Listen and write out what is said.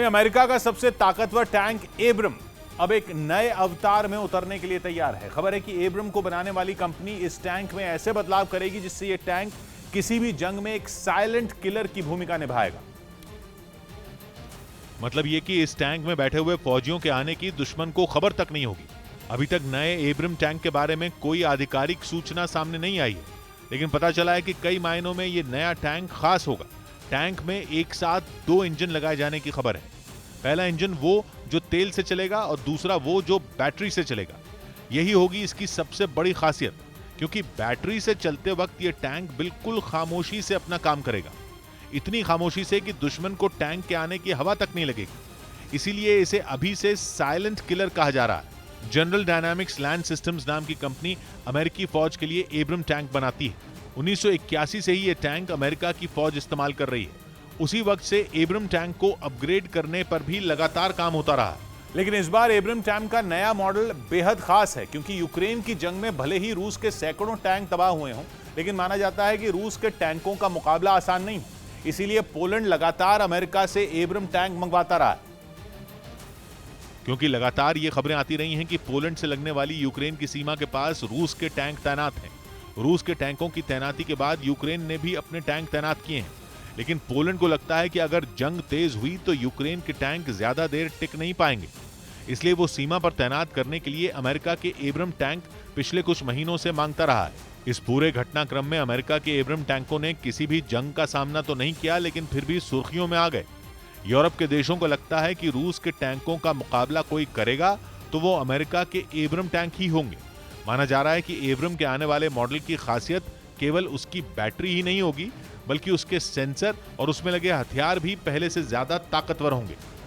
वहीं अमेरिका का सबसे ताकतवर टैंक एब्रम अब एक नए अवतार में उतरने के लिए तैयार है। खबर है कि एब्रम को बनाने वाली कंपनी इस टैंक में ऐसे बदलाव करेगी जिससे यह टैंक किसी भी जंग में एक साइलेंट किलर की भूमिका निभाएगा। मतलब ये कि इस टैंक में बैठे हुए फौजियों के आने की दुश्मन को खबर तक नहीं होगी। अभी तक नए एब्रम टैंक के बारे में कोई आधिकारिक सूचना सामने नहीं आई है, लेकिन पता चला है कि कई मायनों में ये नया टैंक खास होगा। टैंक में एक साथ 2 इंजन लगाए जाने की खबर है। पहला इंजन वो जो तेल से चलेगा और दूसरा वो जो बैटरी से चलेगा। यही होगी इसकी सबसे बड़ी खासियत, क्योंकि बैटरी से चलते वक्त ये टैंक बिल्कुल खामोशी से अपना काम करेगा। इतनी खामोशी से कि दुश्मन को टैंक के आने की हवा तक नहीं लगेगी। इसीलिए इसे अभी से साइलेंट किलर कहा जा रहा है। जनरल डायनामिक्स लैंड सिस्टम्स नाम की कंपनी अमेरिकी फौज के लिए एब्रम टैंक बनाती है। 1981 से ही ये टैंक अमेरिका की फौज इस्तेमाल कर रही है। उसी वक्त से एब्रम टैंक को अपग्रेड करने पर भी लगातार काम होता रहा। लेकिन इस बार एब्रम टैंक का नया मॉडल बेहद खास है, क्योंकि यूक्रेन की जंग में भले ही रूस के सैकड़ों टैंक तबाह हुए हों, लेकिन माना जाता है कि रूस के टैंकों का मुकाबला आसान नहीं। इसीलिए पोलैंड लगातार अमेरिका से एब्रम टैंक मंगवाता रहा है। क्योंकि लगातार ये खबरें आती रही हैं कि पोलैंड से लगने वाली यूक्रेन की सीमा के पास रूस के टैंक तैनात हैं। रूस के टैंकों की तैनाती के बाद यूक्रेन ने भी अपने टैंक तैनात किए हैं, लेकिन पोलैंड को लगता है कि अगर जंग तेज हुई तो यूक्रेन के टैंक ज्यादा देर टिक नहीं पाएंगे। इसलिए वो सीमा पर तैनात करने के लिए अमेरिका के एब्रम टैंक पिछले कुछ महीनों से मांगता रहा है। इस पूरे घटनाक्रम में अमेरिका के एब्रम टैंकों ने किसी भी जंग का सामना तो नहीं किया, लेकिन फिर भी सुर्खियों में आ गए। यूरोप के देशों को लगता है कि रूस के टैंकों का मुकाबला कोई करेगा तो वो अमेरिका के एब्रम टैंक ही होंगे। माना जा रहा है कि एब्रम के आने वाले मॉडल की खासियत केवल उसकी बैटरी ही नहीं होगी, बल्कि उसके सेंसर और उसमें लगे हथियार भी पहले से ज्यादा ताकतवर होंगे।